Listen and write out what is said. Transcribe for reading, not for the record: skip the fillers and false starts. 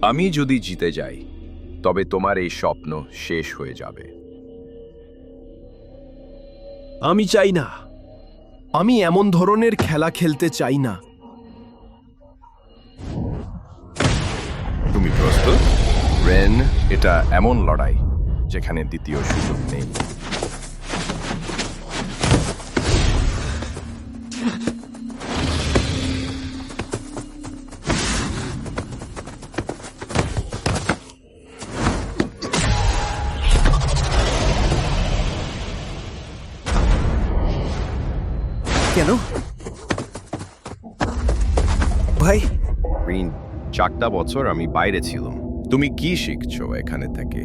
আমি যদি জিতে যাই তবে তোমার এই স্বপ্ন শেষ হয়ে যাবে। আমি চাই না। আমি এমন ধরনের খেলা খেলতে চাই না। তুমি প্রস্তুত? রেন, এটা এমন লড়াই যেখানে দ্বিতীয় সুযোগ নেই। কেন ভাই? রিন, 4টা বছর আমি বাইরে ছিলাম। তুমি কি শিখছো এখানে থেকে?